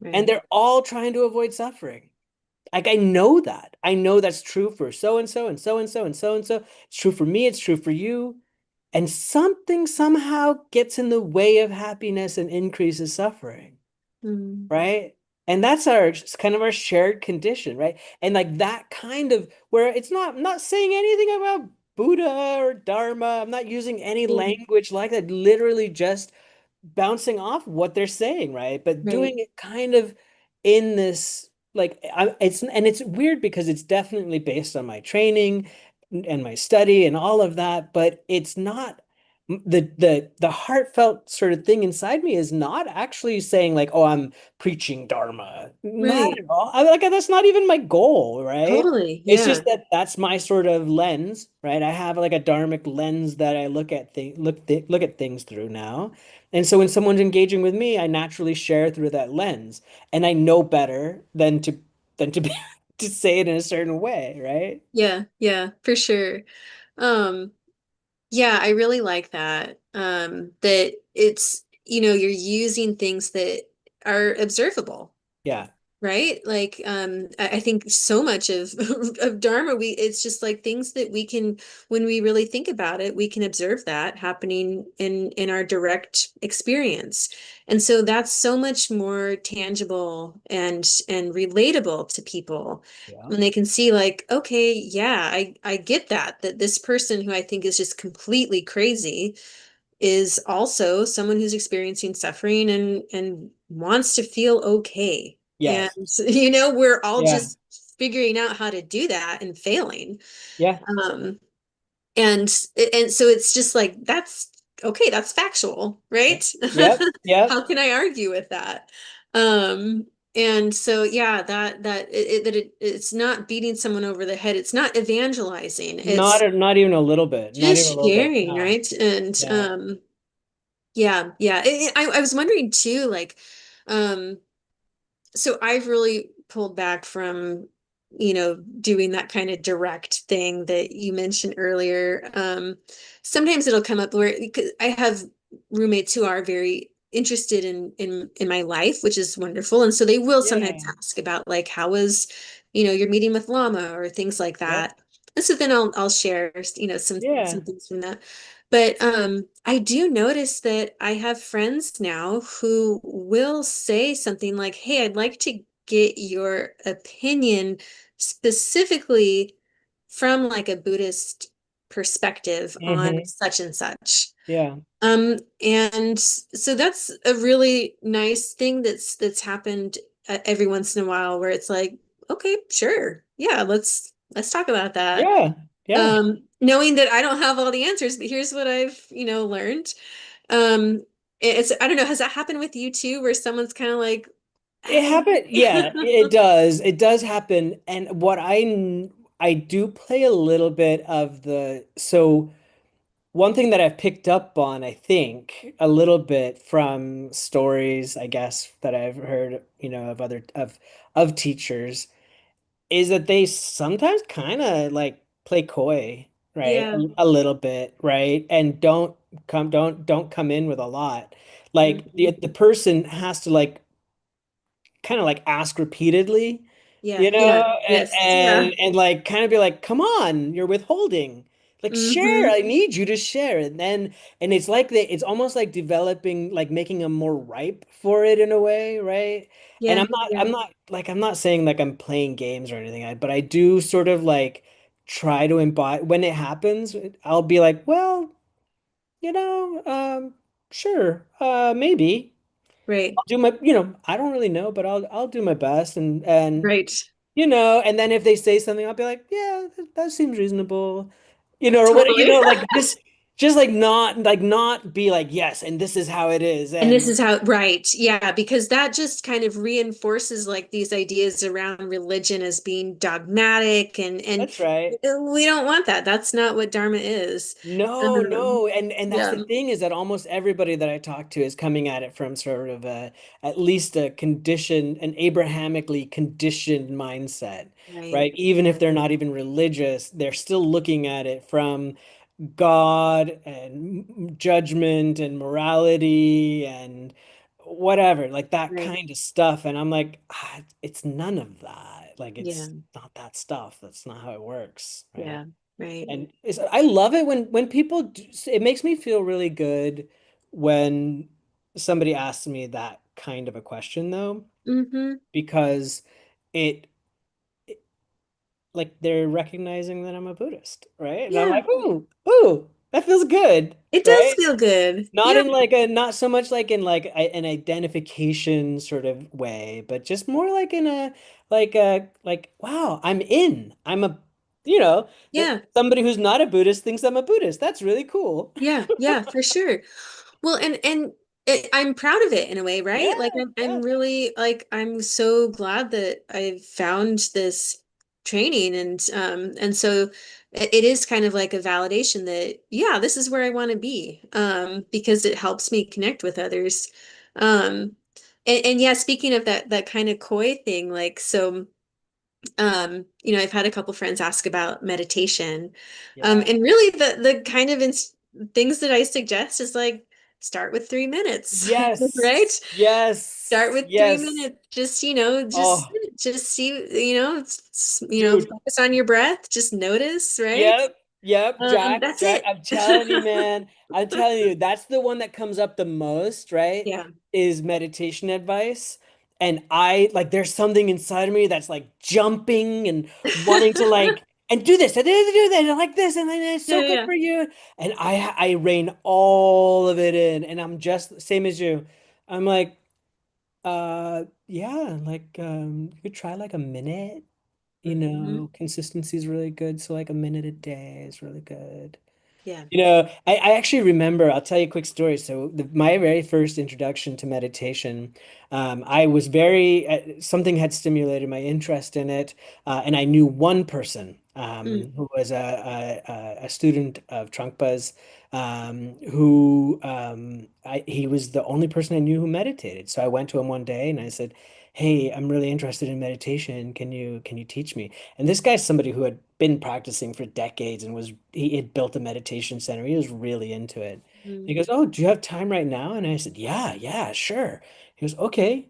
And Right. they're all trying to avoid suffering. Like, I know that. I know that's true for so and so and so and so and so and so. It's true for me. It's true for you. And something somehow gets in the way of happiness and increases suffering. Mm. Right? And that's our kind of our shared condition, right? And like that kind of where I'm not saying anything about Buddha or Dharma. I'm not using any Yeah. language like that, literally just bouncing off what they're saying, right? But Right. doing it kind of in this like it's weird because it's definitely based on my training and my study and all of that, but it's not the heartfelt sort of thing inside me is not actually saying like, oh, I'm preaching Dharma. Not Right. at all. I like that's not even my goal, right? Totally. It's Yeah. just that that's my sort of lens, right? I have like a dharmic lens that I look at things through now. And so when someone's engaging with me, I naturally share through that lens, and I know better than to be to say it in a certain way, right? Yeah. Yeah, for sure. Um, yeah, I really like that. That it's, you're using things that are observable. Yeah. Right? Like, I think so much of of Dharma, it's just like things that we can, when we really think about it, we can observe that happening in our direct experience. And so that's so much more tangible and relatable to people Yeah. when they can see like, okay, yeah, I get that this person who I think is just completely crazy is also someone who's experiencing suffering and wants to feel okay. And Yes. we're all Yeah. just figuring out how to do that and failing. Yeah. Um, and and so it's just like that's okay, that's factual, Yep. right? Yep. Yep. How can I argue with that? Um, and so yeah, it's not beating someone over the head. It's not evangelizing. It's Not even a little bit. Not even a just little bit. sharing, No. right? And Yeah. yeah, yeah. I was wondering too, like, um, so I've really pulled back from, doing that kind of direct thing that you mentioned earlier. Sometimes it'll come up where because I have roommates who are very interested in my life, which is wonderful. And so they will sometimes Yeah. ask about like how was, your meeting with Lama or things like Yep. that. And so then I'll share, some Yeah. things from that. But I do notice that I have friends now who will say something like, "Hey, I'd like to get your opinion specifically from like a Buddhist perspective on Hmm. such and such." Yeah. And so that's a really nice thing that's happened every once in a while where it's like, okay, sure. Yeah, let's talk about that. Yeah. Yeah. Knowing that I don't have all the answers, but here's what I've, learned. Um, I don't know, has that happened with you too, where someone's kind of like, It "Ah." happened. Yeah, it does. It does happen. And I do play a little bit of so one thing that I've picked up on, I think, a little bit from stories, I guess, that I've heard, of of teachers is that they sometimes kind of like play coy, right? Yeah. A little bit, right? And don't come in with a lot. Like Mhm. the person has to like kind of like ask repeatedly, Yeah. Yeah. Yes. Yeah. and like kind of be like, come on, you're withholding. Like share, Hmm. I need you to share. And it's like it's almost like developing, like making them more ripe for it in a way, right? And Yeah. Yeah. I'm not saying like I'm playing games or anything, but I do sort of like try to embody when it happens, I'll be like, well, sure, maybe. Right. I'll do my, I don't really know, but I'll do my best Right. and then if they say something, I'll be like, yeah, that seems reasonable. Or what, Totally. like just like not be like, yes, and this is how it is. And this And is how, right. Yeah, because that just kind of reinforces like these ideas around religion as being dogmatic and that's right. we don't want that. That's not what Dharma is. No, Um, no, and that's the yeah. thing is that almost everybody that I talk to is coming at it from sort of at least a conditioned, an Abrahamically conditioned mindset, Right. right? Even if Right. they're not even religious, they're still looking at it from God and judgment and morality and whatever, like that Right. kind of stuff. And I'm like, it's none of that. Like Yeah. it's not that stuff. That's not how it works, right? Yeah. Right. And I love it when people it makes me feel really good when somebody asks me that kind of a question though, Hmm. because it like they're recognizing that I'm a Buddhist, right? And I'm Yeah. like, ooh, ooh. That feels good, It does right? feel good. Not Yeah, in like a not so much like in like an identification sort of way, but just more like in a like wow, I'm in. I'm a that yeah, somebody who's not a Buddhist thinks I'm a Buddhist. That's really cool. yeah, yeah, for sure. Well, and I'm proud of it in a way, right? Like Yeah, I'm yeah. really like I'm so glad that I found this training and so it is kind of like a validation that yeah, this is where I want to be because it helps me connect with others. And yeah, speaking of that kind of coy thing, like so I've had a couple friends ask about meditation. Yeah. And really the kind of things that I suggest is like start with 3 minutes, right? Yes. Start Yes. with three Yes. minutes. Just, Oh, just see, dude. focus on your breath, just notice, right? Yep, yep, That's Jack, it. I'm telling you, man. I'm telling you, that's the one that comes up the most, right? Yeah. Is meditation advice. And I like there's something inside of me that's like jumping and wanting to like and do this and do that and like this and then it's Yeah, so good yeah. for you. And I rein all of it in and I'm just same as you. I'm like, yeah, like you could try like a minute. Hmm. Consistency is really good. So like a minute a day is really good. Yeah. I actually remember, I'll tell you a quick story. So my very first introduction to meditation, I was something had stimulated my interest in it. And I knew one person Mm, who was a student of Trungpa's, he was the only person I knew who meditated. So I went to him one day and I said, "Hey, I'm really interested in meditation. Can you teach me?" And this guy's somebody who had been practicing for decades and he had built a meditation center. He was really into it. He mm. goes, "Oh, do you have time right now?" And I said, "Yeah, yeah, sure." He goes, "Okay,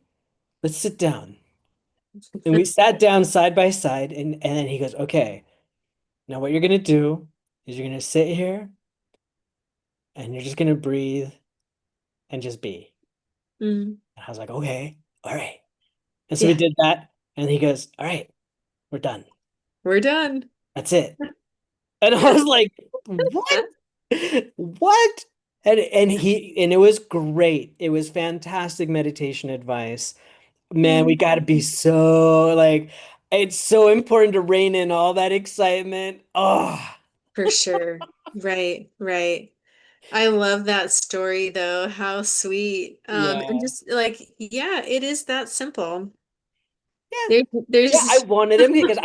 let's sit down." And we sat down side by side and then he goes, "Okay, now what you're gonna do is you're gonna sit here and you're just gonna breathe and just be." Mm. And I was like, "Okay, all right." And so we Yeah, did that and he goes, "All right, we're done. we're done. That's it." And I was like, "What?" What? And it was great. It was fantastic meditation advice. Man, we Mm. got to be so like it's so important to rein in all that excitement. Oh, For sure. Right, right. I love that story though. How sweet. And yeah. just like, yeah, it is that simple. Yeah. There, Yeah, I there's wanted him because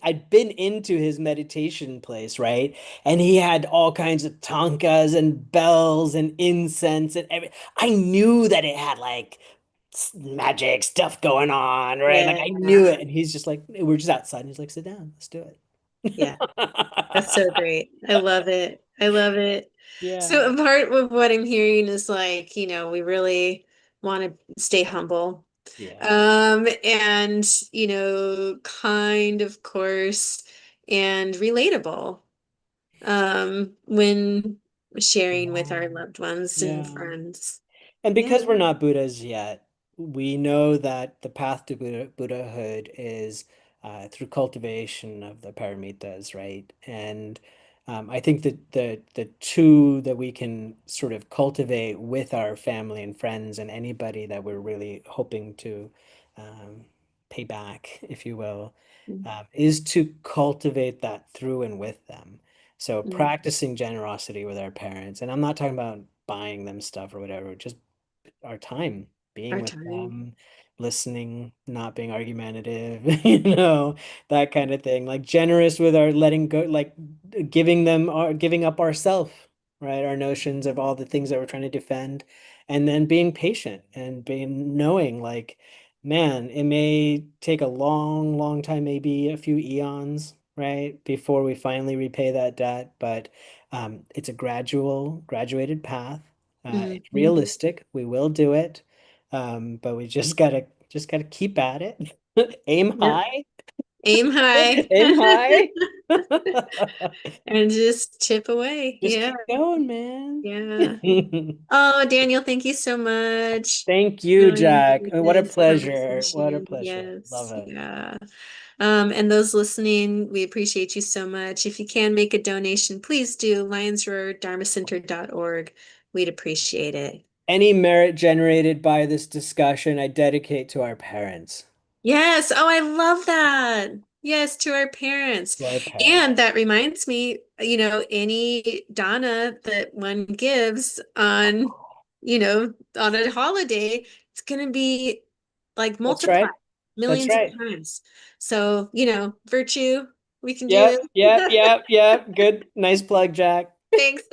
I'd been into his meditation place, right? And he had all kinds of tankas and bells and incense and I knew that it had like magic stuff going on, right? Like yeah, I knew it. And he's just like, we're just outside. And he's like, sit down, let's do it. yeah. That's so great. I love it. I love it. Yeah. So a part of what I'm hearing is like, we really want to stay humble. Yeah. And kind of course and relatable. When sharing with Yeah. our loved ones and Yeah. friends. And Yeah. because we're not Buddhas yet, we know that the path to Buddhahood is through cultivation of the paramitas, right? And I think that the two that we can sort of cultivate with our family and friends and anybody that we're really hoping to um, pay back, if you will, is to cultivate that through and with them. So Mm-hmm. practicing generosity with our parents, and I'm not talking about buying them stuff or whatever, just our time being Our with time. them, listening, not being argumentative, that kind of thing. Like generous with our letting go, like giving up ourself, right? Our notions of all the things that we're trying to defend, and then being patient and being knowing like, man, it may take a long, long time, maybe a few eons, right, before we finally repay that debt, but it's a graduated path. It's Mm-hmm. realistic. We will do it. But we just gotta keep at it. Aim Yep. high. Aim high. Aim high. And just chip away. Just Yeah. keep going, man. Yeah. Oh, Daniel, thank you so much. Thank you, Really Jack. enjoyed What a this pleasure. What a conversation. pleasure. Love Yes. it. Yeah. And those listening, we appreciate you so much. If you can make a donation, please do. LionsRoarDharmaCenter.org. We'd appreciate it. Any merit generated by this discussion, I dedicate to our parents. Yes. Oh, I love that. Yes, to our parents. To our parents. And that reminds me, any dana that one gives on a holiday, it's going to be like That's multiplied right. That's millions of right. times. So, virtue we can do. Yep, yep, yep, yep. Good. Nice plug, Jack. Thanks.